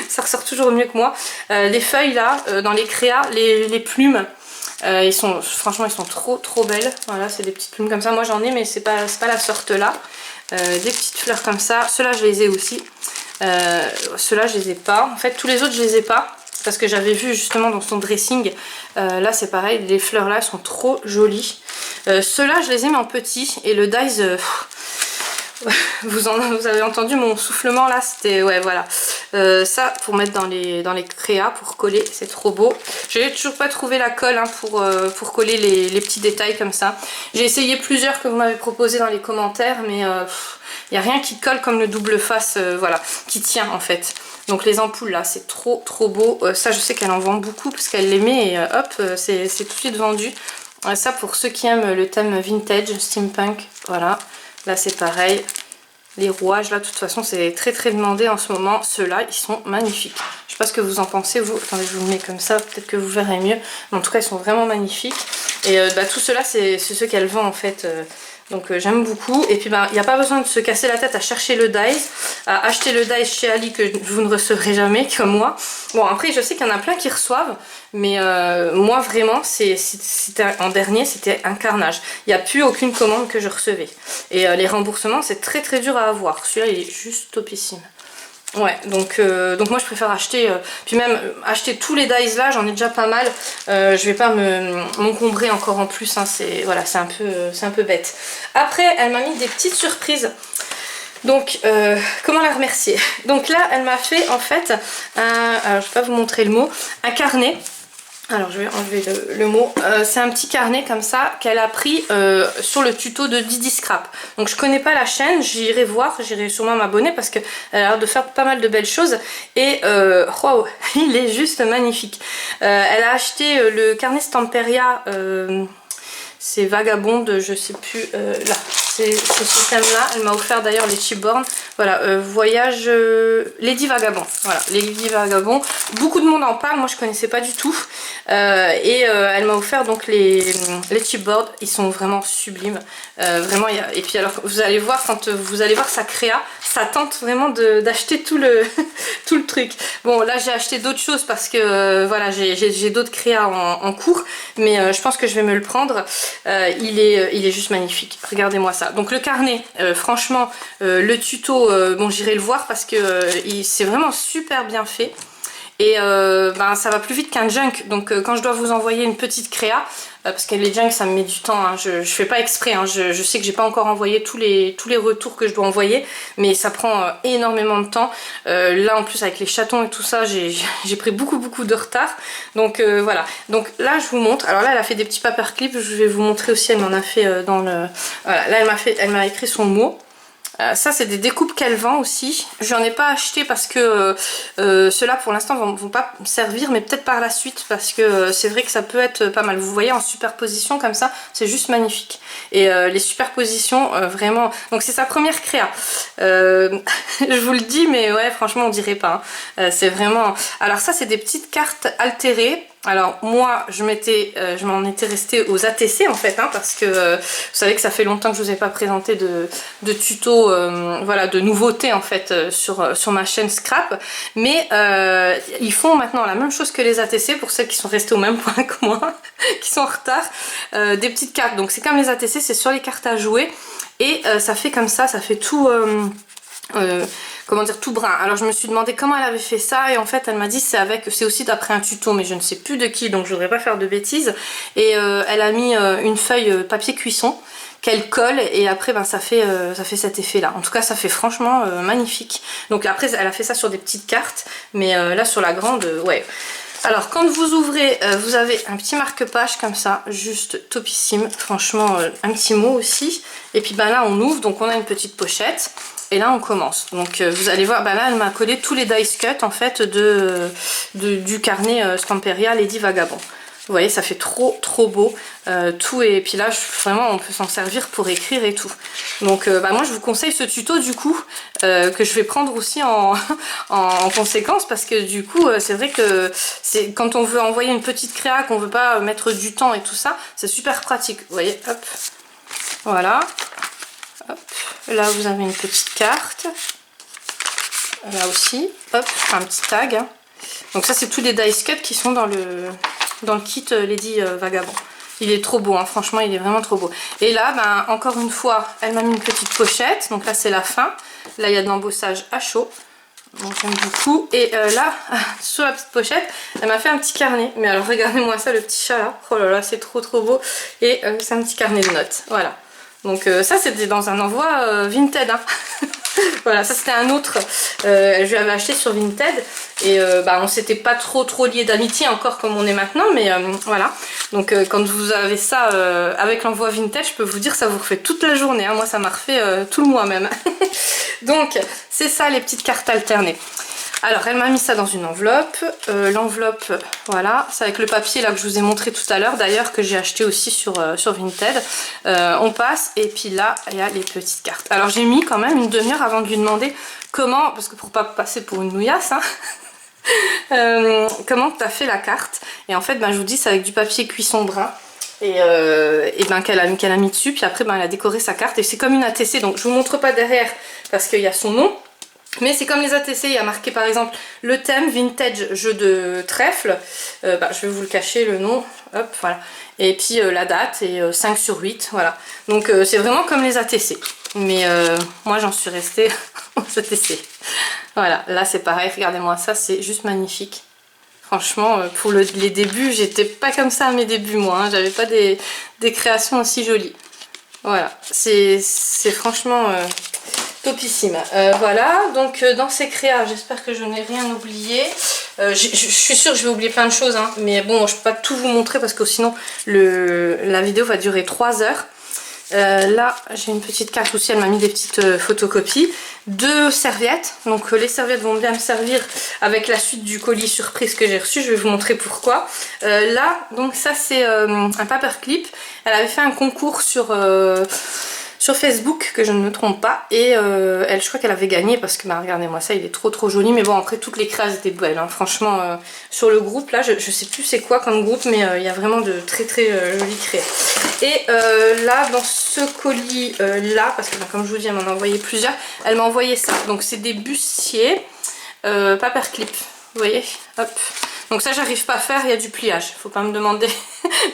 Ça ressort toujours mieux que moi. Les feuilles là, dans les créas, les plumes. Franchement, ils sont trop belles. Voilà, c'est des petites plumes comme ça. Moi j'en ai, mais c'est pas la sorte là. Des petites fleurs comme ça. Ceux-là, je les ai aussi. Ceux-là, je les ai pas. En fait, tous les autres, je les ai pas. Parce que j'avais vu justement dans son dressing. Là, c'est pareil. Les fleurs là sont trop jolies. Ceux-là, je les ai mais en petit. Et le dies... vous avez entendu mon soufflement là, c'était, ouais, voilà, ça pour mettre dans les créas, pour coller, c'est trop beau. J'ai toujours pas trouvé la colle hein, pour coller les petits détails comme ça. J'ai essayé plusieurs que vous m'avez proposé dans les commentaires, mais il n'y a rien qui colle comme le double face, voilà, qui tient en fait. Donc les ampoules là, c'est trop beau. Ça, je sais qu'elle en vend beaucoup parce qu'elle les met et hop, c'est tout de suite vendu. Ça, pour ceux qui aiment le thème vintage, steampunk, voilà. Là c'est pareil, les rouages là de toute façon c'est très demandé en ce moment. Ceux-là ils sont magnifiques. Je sais pas ce que vous en pensez vous. Attendez, je vous le mets comme ça, peut-être que vous verrez mieux. Mais en tout cas ils sont vraiment magnifiques. Et tout cela c'est ceux qu'elle vend en fait. Donc j'aime beaucoup. Et puis il n'y a pas besoin de se casser la tête à chercher le dies, à acheter le dies chez Ali que vous ne recevrez jamais comme moi. Bon après je sais qu'il y en a plein qui reçoivent, mais moi vraiment en dernier c'était un carnage. Il n'y a plus aucune commande que je recevais. Et les remboursements c'est très dur à avoir. Celui-là il est juste topissime. Ouais, donc moi je préfère acheter, puis même acheter tous les dies là, j'en ai déjà pas mal, je vais pas m'encombrer encore en plus, hein, voilà, c'est un peu bête. Après elle m'a mis des petites surprises, donc comment la remercier? Donc là elle m'a fait en fait, alors je vais pas vous montrer le mot, un carnet. Alors je vais enlever le mot, c'est un petit carnet comme ça qu'elle a pris sur le tuto de Didi Scrap. Donc je connais pas la chaîne, j'irai voir, j'irai sûrement m'abonner parce qu'elle a l'air de faire pas mal de belles choses. Et wow, il est juste magnifique. Elle a acheté le carnet Stamperia, c'est Vagabonde, je sais plus, là. C'est ce thème là, elle m'a offert d'ailleurs les chipboards. Voilà, voyage Lady Vagabond. Voilà, Lady Vagabond. Beaucoup de monde en parle, moi je connaissais pas du tout. Elle m'a offert donc les chipboards, ils sont vraiment sublimes. Vraiment, et puis alors vous allez voir, quand vous allez voir sa créa, ça tente vraiment d'acheter tout le truc. Bon là j'ai acheté d'autres choses parce que voilà, j'ai d'autres créas en cours, mais je pense que je vais me le prendre. Il est juste magnifique, regardez-moi ça. Donc le carnet, franchement, le tuto, bon j'irai le voir parce que c'est vraiment super bien fait. Et ça va plus vite qu'un junk, donc quand je dois vous envoyer une petite créa, parce que les junk ça me met du temps, hein, je fais pas exprès, hein, je sais que j'ai pas encore envoyé tous les retours que je dois envoyer, mais ça prend énormément de temps. Là en plus avec les chatons et tout ça, j'ai pris beaucoup de retard, donc voilà. Donc là je vous montre, alors là elle a fait des petits paperclips, je vais vous montrer aussi, elle m'en a fait dans le... Voilà, là elle m'a écrit son mot. Ça c'est des découpes qu'elle vend aussi. J'en ai pas acheté parce que ceux-là pour l'instant vont pas me servir, mais peut-être par la suite parce que c'est vrai que ça peut être pas mal. Vous voyez en superposition comme ça, c'est juste magnifique. Et les superpositions vraiment, donc c'est sa première créa. Je vous le dis, mais ouais franchement on dirait pas, hein. C'est vraiment... Alors ça c'est des petites cartes altérées. Alors moi je m'en étais restée aux ATC en fait, hein, parce que vous savez que ça fait longtemps que je vous ai pas présenté de tuto, voilà, de nouveautés en fait sur ma chaîne Scrap. Mais ils font maintenant la même chose que les ATC pour celles qui sont restées au même point que moi, qui sont en retard, des petites cartes. Donc c'est comme les ATC, c'est sur les cartes à jouer et ça fait comme ça fait tout... comment dire, tout brun. Alors je me suis demandé comment elle avait fait ça et en fait elle m'a dit c'est aussi d'après un tuto mais je ne sais plus de qui, donc je voudrais pas faire de bêtises. Et elle a mis une feuille papier cuisson qu'elle colle et après ben, ça fait cet effet là. En tout cas ça fait franchement magnifique. Donc après elle a fait ça sur des petites cartes mais là sur la grande, ouais. Alors quand vous ouvrez, vous avez un petit marque-page comme ça, juste topissime, franchement un petit mot aussi. Et puis ben là on ouvre, donc on a une petite pochette. Et là on commence, donc vous allez voir, bah là elle m'a collé tous les dice cut en fait du carnet Stamperia Lady Vagabond. Vous voyez, ça fait trop beau, tout, et puis là vraiment on peut s'en servir pour écrire et tout. Donc bah moi je vous conseille ce tuto du coup, que je vais prendre aussi en conséquence, parce que du coup c'est vrai que quand on veut envoyer une petite créa, qu'on veut pas mettre du temps et tout ça, c'est super pratique. Vous voyez, hop, voilà. Hop. Là vous avez une petite carte, là aussi, hop, un petit tag. Donc ça c'est tous les dice cut qui sont dans le kit Lady Vagabond. Il est trop beau, hein. Franchement il est vraiment trop beau. Et là, ben, encore une fois, elle m'a mis une petite pochette, donc là c'est la fin. Là il y a de l'embossage à chaud, donc j'aime beaucoup. Et là, sur la petite pochette, elle m'a fait un petit carnet. Mais alors regardez-moi ça, le petit chat là, oh là là, c'est trop beau. Et c'est un petit carnet de notes, voilà. Donc ça c'était dans un envoi Vinted, hein. Voilà, ça c'était un autre, je lui avais acheté sur Vinted et bah, on s'était pas trop liés d'amitié encore comme on est maintenant, mais voilà. Donc quand vous avez ça avec l'envoi Vinted, je peux vous dire ça vous refait toute la journée, hein. Moi ça m'a refait tout le mois même. Donc c'est ça les petites cartes alternées. Alors elle m'a mis ça dans une enveloppe, l'enveloppe voilà, c'est avec le papier là que je vous ai montré tout à l'heure d'ailleurs, que j'ai acheté aussi sur Vinted. On passe et puis là il y a les petites cartes. Alors j'ai mis quand même une demi-heure avant de lui demander comment, parce que pour pas passer pour une nouillasse, hein, comment tu as fait la carte. Et en fait ben, je vous dis c'est avec du papier cuisson brun. Et ben qu'elle a mis dessus, puis après ben, elle a décoré sa carte et c'est comme une ATC, donc je vous montre pas derrière parce qu'il y a son nom. Mais c'est comme les ATC, il y a marqué par exemple le thème vintage jeu de trèfle, bah, je vais vous le cacher le nom, hop voilà, et puis la date et 5/8, voilà. Donc c'est vraiment comme les ATC, mais moi j'en suis restée aux ATC. Voilà, là c'est pareil, regardez-moi ça, c'est juste magnifique. Franchement, pour les débuts, j'étais pas comme ça à mes débuts moi, hein. J'avais pas des créations aussi jolies. Voilà, c'est franchement... topissime. Voilà, donc dans ces créas, j'espère que je n'ai rien oublié. Je suis sûre que je vais oublier plein de choses, hein, mais bon, je peux pas tout vous montrer parce que sinon la vidéo va durer 3 heures. Là, j'ai une petite carte aussi, elle m'a mis des petites photocopies. 2 serviettes, donc les serviettes vont bien me servir avec la suite du colis surprise que j'ai reçu, je vais vous montrer pourquoi. Là, donc ça c'est un paperclip. Elle avait fait un concours sur Facebook, que je ne me trompe pas, et je crois qu'elle avait gagné parce que bah, regardez-moi ça, il est trop joli. Mais bon, après toutes les créas étaient belles, hein. Franchement sur le groupe là, je sais plus c'est quoi comme groupe, mais il y a vraiment de très jolies créas. Et là dans ce colis là, parce que bah, comme je vous dis elle m'en a envoyé plusieurs, elle m'a envoyé ça, donc c'est des bustiers paperclip, vous voyez, hop. Donc ça j'arrive pas à faire, il y a du pliage, faut pas me demander.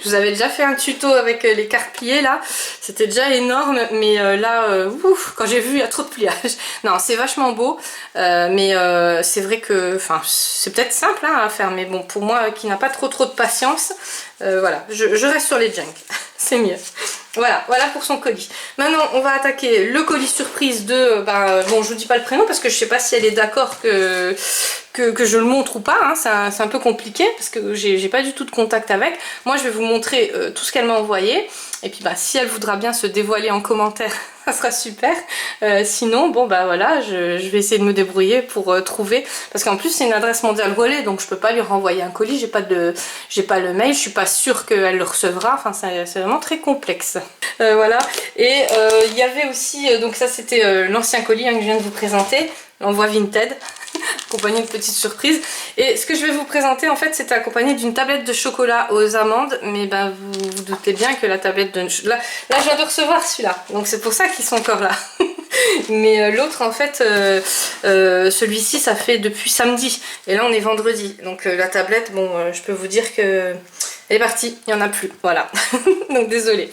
Je vous avais déjà fait un tuto avec les cartes pliées là, c'était déjà énorme, mais là, ouf, quand j'ai vu il y a trop de pliage. Non, c'est vachement beau, mais c'est vrai que, enfin, c'est peut-être simple hein, à faire, mais bon, pour moi qui n'a pas trop de patience, voilà, je reste sur les junk, c'est mieux. Voilà pour son colis. Maintenant on va attaquer le colis surprise de, bon je vous dis pas le prénom parce que je sais pas si elle est d'accord que je le montre ou pas, hein. C'est un peu compliqué parce que j'ai pas du tout de contact avec. Moi je vais vous montrer tout ce qu'elle m'a envoyé et puis si elle voudra bien se dévoiler en commentaire ça sera super. Sinon bon voilà, je vais essayer de me débrouiller pour trouver, parce qu'en plus c'est une adresse mondiale relais, donc je peux pas lui renvoyer un colis, j'ai pas le mail, je suis pas sûre qu'elle le recevra, enfin c'est vraiment très complexe. Voilà, et il y avait aussi, donc ça c'était l'ancien colis hein, que je viens de vous présenter, l'envoi Vinted. accompagné de petites surprises. Et ce que je vais vous présenter en fait c'est accompagné d'une tablette de chocolat aux amandes. Mais ben vous vous doutez bien que la tablette de... Là je viens de recevoir celui-là. Donc c'est pour ça qu'ils sont encore là. Mais l'autre en fait, celui-ci ça fait depuis samedi. Et là on est vendredi. Donc la tablette, bon je peux vous dire que... Elle est partie, il n'y en a plus, voilà. Donc désolée.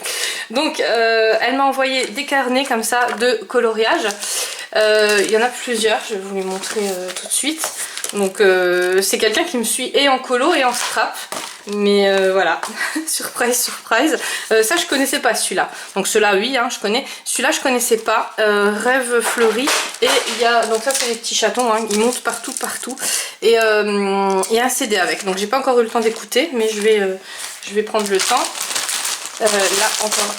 Donc elle m'a envoyé des carnets comme ça de coloriage. Il y en a plusieurs, je vais vous les montrer tout de suite. Donc c'est quelqu'un qui me suit et en colo et en scrap. Mais voilà, surprise, surprise. Ça je connaissais pas celui-là. Donc celui-là oui, hein, je connais. Celui-là je connaissais pas. Rêve fleuri. Et il y a, donc ça c'est des petits chatons, hein, ils montent partout, partout. Et il y a un CD avec. Donc j'ai pas encore eu le temps d'écouter, mais je vais prendre le temps. Là encore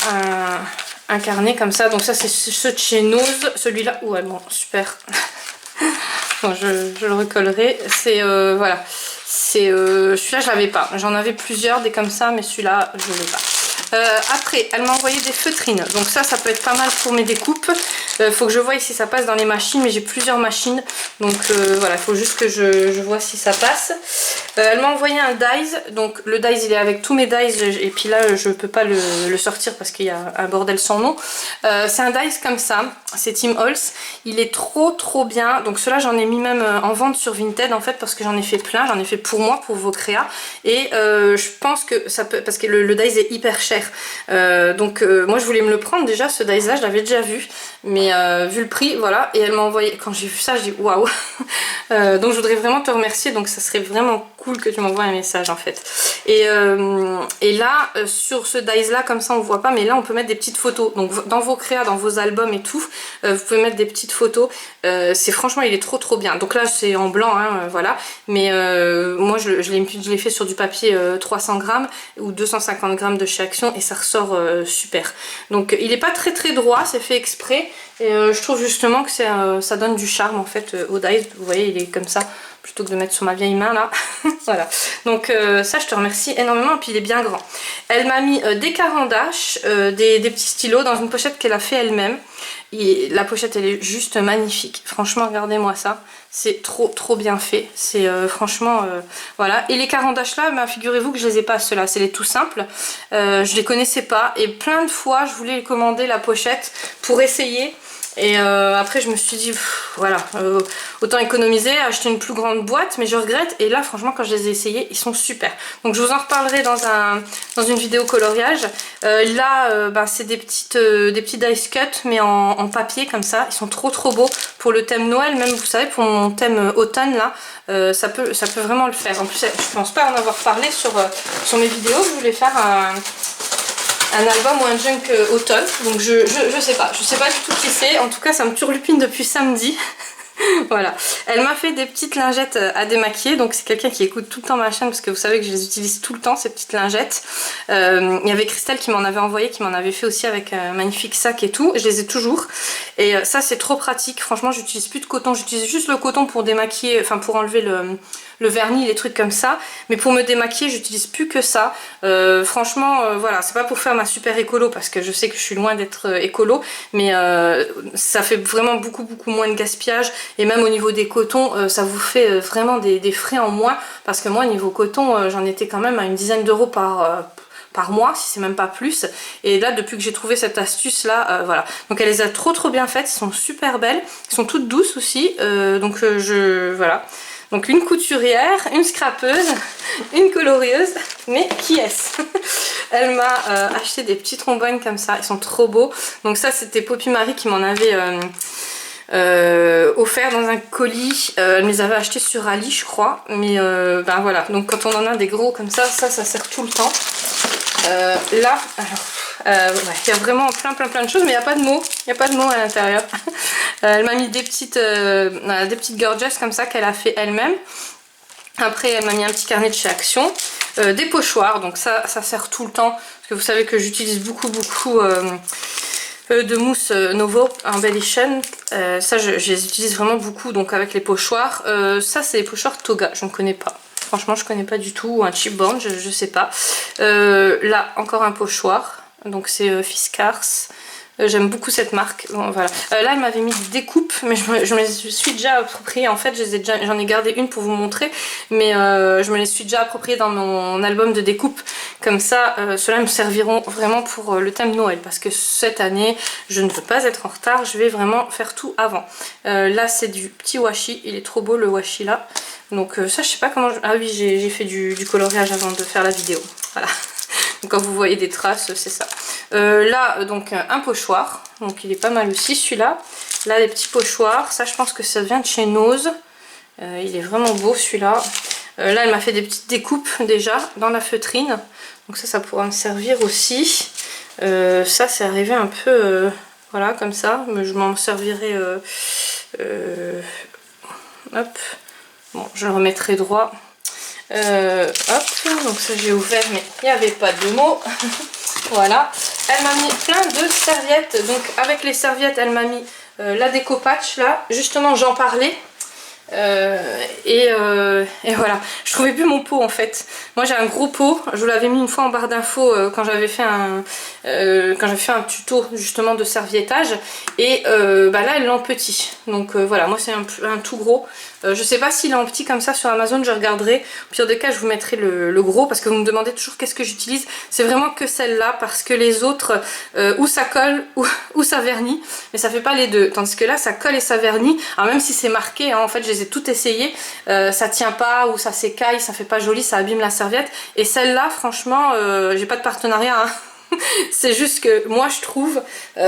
un carnet comme ça. Donc ça c'est ce de chez Nose. Celui-là, ouais bon, super. Bon, je le recollerai. C'est voilà. C'est celui-là je l'avais pas. J'en avais plusieurs des comme ça, mais celui-là je l'ai pas. Après, elle m'a envoyé des feutrines. Donc ça peut être pas mal pour mes découpes. Faut que je voie si ça passe dans les machines, mais j'ai plusieurs machines. Donc voilà, il faut juste que je vois si ça passe. Elle m'a envoyé un dies. Donc le dies, il est avec tous mes dies. Et puis là, je peux pas le sortir parce qu'il y a un bordel sans nom. C'est un dies comme ça. C'est Tim Holtz. Il est trop bien. Donc ceux-là, j'en ai mis même en vente sur Vinted en fait parce que j'en ai fait plein. J'en ai fait pour moi, pour vos créas. Et je pense que ça peut... Parce que le dies est hyper cher. Moi je voulais me le prendre déjà, ce dies là je l'avais déjà vu, mais vu le prix voilà. Et elle m'a envoyé, quand j'ai vu ça je dis waouh. Donc je voudrais vraiment te remercier, donc ça serait vraiment cool que tu m'envoies un message en fait. Et là sur ce dies là comme ça on voit pas, mais là on peut mettre des petites photos, donc dans vos créas, dans vos albums et tout, vous pouvez mettre des petites photos. C'est franchement il est trop bien. Donc là c'est en blanc hein, voilà, mais moi je l'ai fait sur du papier 300 grammes ou 250 grammes de chez Action et ça ressort super. Donc il est pas très droit, c'est fait exprès et je trouve justement que ça donne du charme en fait au dies. Vous voyez il est comme ça plutôt que de mettre sur ma vieille main là. Voilà, donc ça je te remercie énormément. Et puis il est bien grand. Elle m'a mis des carandaches, des petits stylos dans une pochette qu'elle a fait elle-même. Et la pochette elle est juste magnifique, franchement regardez-moi ça, c'est trop bien fait, c'est franchement voilà. Et les carandaches là, bah, figurez-vous que je les ai pas ceux-là, c'est les tout simples, je les connaissais pas et plein de fois je voulais commander la pochette pour essayer. Et après je me suis dit voilà, autant économiser, acheter une plus grande boîte, mais je regrette. Et là franchement quand je les ai essayés ils sont super. Donc je vous en reparlerai dans une vidéo coloriage. Là c'est des petits dice cut mais en papier comme ça. Ils sont trop beaux pour le thème Noël, même vous savez pour mon thème automne là, ça peut vraiment le faire. En plus je pense pas en avoir parlé sur mes vidéos. Je voulais faire un album ou un junk automne, donc je sais pas du tout qui c'est, en tout cas ça me turlupine depuis samedi. Voilà, elle m'a fait des petites lingettes à démaquiller, donc c'est quelqu'un qui écoute tout le temps ma chaîne parce que vous savez que je les utilise tout le temps ces petites lingettes. Il y avait Christelle qui m'en avait envoyé, qui m'en avait fait aussi avec un magnifique sac et tout, je les ai toujours et ça c'est trop pratique. Franchement j'utilise plus de coton, j'utilise juste le coton pour démaquiller, enfin pour enlever le vernis, les trucs comme ça, mais pour me démaquiller j'utilise plus que ça. Franchement voilà, c'est pas pour faire ma super écolo parce que je sais que je suis loin d'être écolo, mais ça fait vraiment beaucoup moins de gaspillage. Et même au niveau des cotons, ça vous fait vraiment des frais en moins, parce que moi niveau coton j'en étais quand même à une dizaine d'euros par mois, si c'est même pas plus. Et là depuis que j'ai trouvé cette astuce là, voilà, donc elle les a trop bien faites, elles sont super belles, elles sont toutes douces aussi, voilà. Donc une couturière, une scrapeuse, une colorieuse, mais qui est-ce? Elle m'a acheté des petits trombones comme ça, ils sont trop beaux. Donc ça c'était Poppy Marie qui m'en avait offert dans un colis. Elle me les avait achetés sur Ali je crois, mais ben voilà, donc quand on en a des gros comme ça sert tout le temps. Là alors ouais, il y a vraiment plein de choses, mais il n'y a pas de mots, à l'intérieur. Elle m'a mis des petites gorgettes comme ça qu'elle a fait elle-même. Après elle m'a mis un petit carnet de chez Action, des pochoirs, donc ça sert tout le temps parce que vous savez que j'utilise beaucoup de mousse Novo Embellition. Ça je les utilise vraiment beaucoup, donc avec les pochoirs. Ça c'est les pochoirs Toga, je ne connais pas. Franchement je connais pas du tout, ou un chipboard, je sais pas. Là encore un pochoir, donc c'est Fiskars. J'aime beaucoup cette marque. Bon, voilà. Là, elle m'avait mis des découpes, mais je me les suis déjà appropriées. En fait, j'en ai gardé une pour vous montrer, mais je me les suis déjà appropriées dans mon album de découpe. Comme ça, ceux-là me serviront vraiment pour le thème Noël, parce que cette année, je ne veux pas être en retard. Je vais vraiment faire tout avant. Là, c'est du petit washi. Il est trop beau, le washi là. Donc ça, je sais pas comment... Ah oui, j'ai fait du coloriage avant de faire la vidéo. Voilà. Donc quand vous voyez des traces, c'est ça. Là, donc un pochoir. Donc il est pas mal aussi celui-là. Là, les petits pochoirs. Ça, je pense que ça vient de chez Nose. Il est vraiment beau celui-là. Là, elle m'a fait des petites découpes déjà dans la feutrine. Donc ça pourra me servir aussi. Ça, c'est arrivé un peu... voilà, comme ça. Mais je m'en servirai... hop. Bon, je le remettrai droit. Hop, donc ça j'ai ouvert mais il n'y avait pas de mots. Voilà, elle m'a mis plein de serviettes. Donc avec les serviettes elle m'a mis la déco patch là, justement j'en parlais. Et voilà, je trouvais plus mon pot en fait. Moi j'ai un gros pot, je vous l'avais mis une fois en barre d'infos quand j'avais fait un tuto justement de serviettage. Et là elle l'a en petit. Donc voilà, moi c'est un tout gros. Je sais pas s'il est en petit comme ça sur Amazon, je regarderai. Au pire des cas je vous mettrai le gros, parce que vous me demandez toujours qu'est-ce que j'utilise. C'est vraiment que celle-là, parce que les autres ou ça colle ou ça vernit, mais ça fait pas les deux. Tandis que là ça colle et ça vernit. Alors même si c'est marqué, hein, en fait je les ai toutes essayées, ça tient pas ou ça s'écaille, ça fait pas joli, ça abîme la serviette. Et celle-là franchement, j'ai pas de partenariat, hein. C'est juste que moi je trouve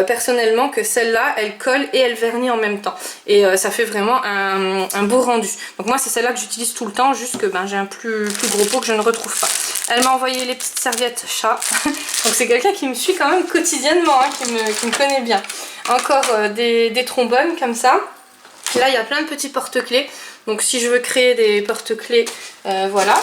personnellement que celle-là elle colle et elle vernit en même temps, et ça fait vraiment un beau rendu. Donc moi c'est celle-là que j'utilise tout le temps, juste que j'ai un plus gros pot que je ne retrouve pas. Elle m'a envoyé les petites serviettes chat. Donc c'est quelqu'un qui me suit quand même quotidiennement, hein, qui me connaît bien. Encore des trombones comme ça. Là il y a plein de petits porte-clés, donc si je veux créer des porte-clés, voilà.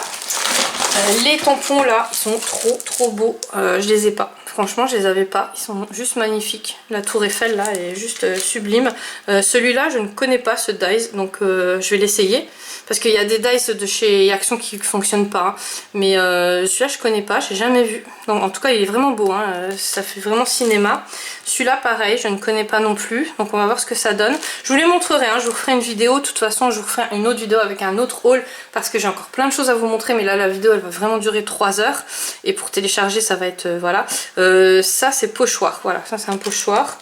Les tampons là, ils sont trop beaux, je les ai pas, franchement je les avais pas, ils sont juste magnifiques. La tour Eiffel là est juste sublime. Celui-là je ne connais pas ce dies, donc je vais l'essayer. Parce qu'il y a des dies de chez Action qui ne fonctionnent pas, hein. Mais celui-là je connais pas, j'ai jamais vu. Donc, en tout cas il est vraiment beau, hein. Ça fait vraiment cinéma. Celui-là pareil, je ne connais pas non plus, donc on va voir ce que ça donne. Je vous les montrerai, hein. Je vous ferai une vidéo, de toute façon je vous ferai une autre vidéo avec un autre haul, parce que j'ai encore plein de choses à vous montrer, mais là la vidéo elle va vraiment durer 3 heures. Et pour télécharger ça va être, voilà. Ça c'est pochoir, voilà, ça c'est un pochoir.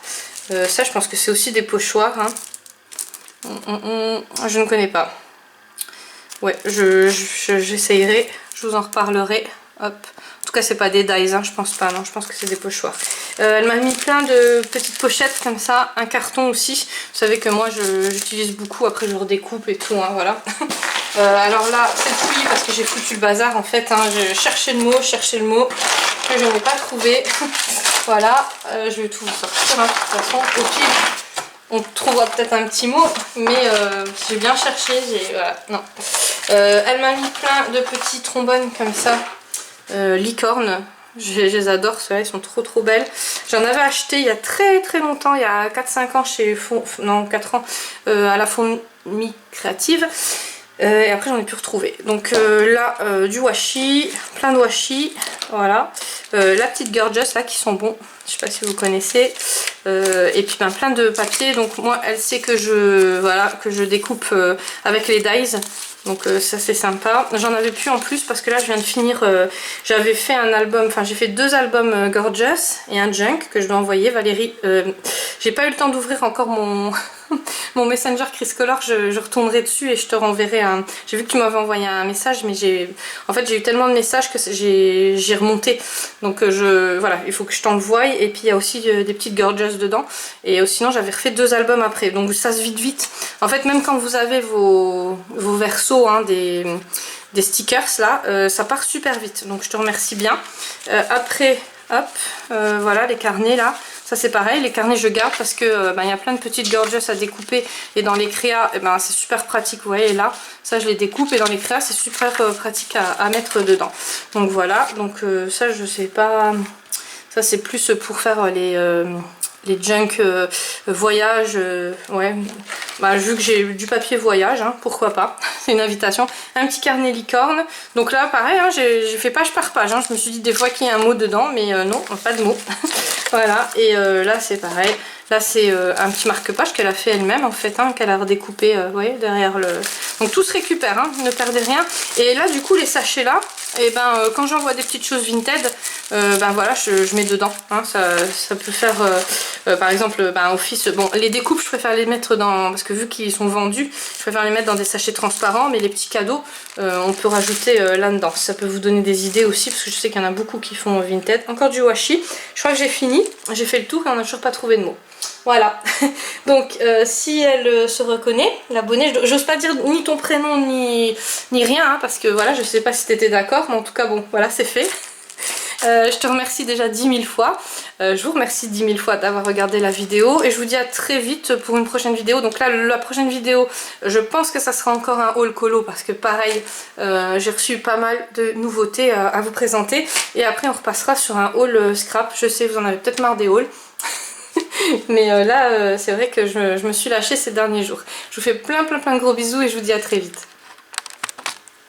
Ça je pense que c'est aussi des pochoirs, hein. Je ne connais pas. Ouais, j'essayerai, je vous en reparlerai. Hop. En tout cas, c'est pas des dies, hein, je pense pas, non, je pense que c'est des pochoirs. Elle m'a mis plein de petites pochettes comme ça, un carton aussi. Vous savez que moi, j'utilise beaucoup, après je redécoupe et tout, hein, voilà. Alors là, cette fouille, parce que j'ai foutu le bazar en fait, hein, j'ai cherché le mot, que je n'ai pas trouvé. Voilà, je vais tout vous sortir, hein, de toute façon, au pire. On trouvera peut-être un petit mot, mais j'ai bien cherché, voilà, non. Elle m'a mis plein de petits trombones comme ça, licorne. Je les adore, ceux-là, ils sont trop belles. J'en avais acheté il y a très longtemps, il y a 4-5 ans chez non 4 ans, à la Fourmi Créative. Et après j'en ai pu retrouver. Donc là du washi, plein de washi, voilà. La petite Gorgeous là qui sont bons, je sais pas si vous connaissez. Et puis plein de papier. Donc moi elle sait que je découpe avec les dies. Donc ça c'est sympa. J'en avais plus en plus parce que là je viens de finir, j'avais fait un album, enfin j'ai fait 2 albums Gorgeous et un Junk que je dois envoyer. Valérie, j'ai pas eu le temps d'ouvrir encore mon mon Messenger Cricolor, je retournerai dessus et je te renverrai un... J'ai vu que tu m'avais envoyé un message, mais en fait j'ai eu tellement de messages que j'ai remonté. Donc voilà, il faut que je t'envoie. Et puis il y a aussi des petites Gorgeous dedans. Et sinon j'avais refait 2 albums après, donc ça se vide vite. En fait même quand vous avez vos versos, hein, des stickers là, ça part super vite. Donc je te remercie bien. Après, hop, voilà les carnets là. Ça c'est pareil, les carnets je garde parce que y a plein de petites Gorgeous à découper, et dans les créas c'est super pratique, vous voyez là, ça je les découpe, et dans les créas c'est super pratique à mettre dedans. Donc voilà, donc ça je sais pas, ça c'est plus pour faire les junk voyage, ouais, vu que j'ai du papier voyage, hein, pourquoi pas, c'est une invitation. Un petit carnet licorne, donc là pareil, hein, j'ai fait page par page, hein. Je me suis dit des fois qu'il y a un mot dedans, mais non, pas de mot. Voilà, et là c'est pareil. Là c'est un petit marque-page qu'elle a fait elle-même en fait, hein, qu'elle a redécoupé, vous voyez, derrière le... Donc tout se récupère, hein, ne perdez rien. Et là du coup les sachets là, et ben quand j'envoie des petites choses Vinted, ben voilà, je mets dedans. Hein, ça peut faire, par exemple, office. Bon, les découpes je préfère les mettre dans... Parce que vu qu'ils sont vendus, je préfère les mettre dans des sachets transparents, mais les petits cadeaux, on peut rajouter là-dedans. Ça peut vous donner des idées aussi, parce que je sais qu'il y en a beaucoup qui font Vinted. Encore du washi. Je crois que j'ai fini, j'ai fait le tour et on n'a toujours pas trouvé de mots. Voilà, donc si elle se reconnaît, l'abonnée, j'ose pas dire ni ton prénom ni rien, hein, parce que voilà, je sais pas si t'étais d'accord, mais en tout cas bon, voilà, c'est fait. Je te remercie déjà 10 000 fois, je vous remercie 10 000 fois d'avoir regardé la vidéo et je vous dis à très vite pour une prochaine vidéo. Donc là la prochaine vidéo, je pense que ça sera encore un haul colo parce que pareil, j'ai reçu pas mal de nouveautés à vous présenter et après on repassera sur un haul scrap. Je sais, vous en avez peut-être marre des hauls. Mais là, c'est vrai que je me suis lâchée ces derniers jours. Je vous fais plein de gros bisous et je vous dis à très vite.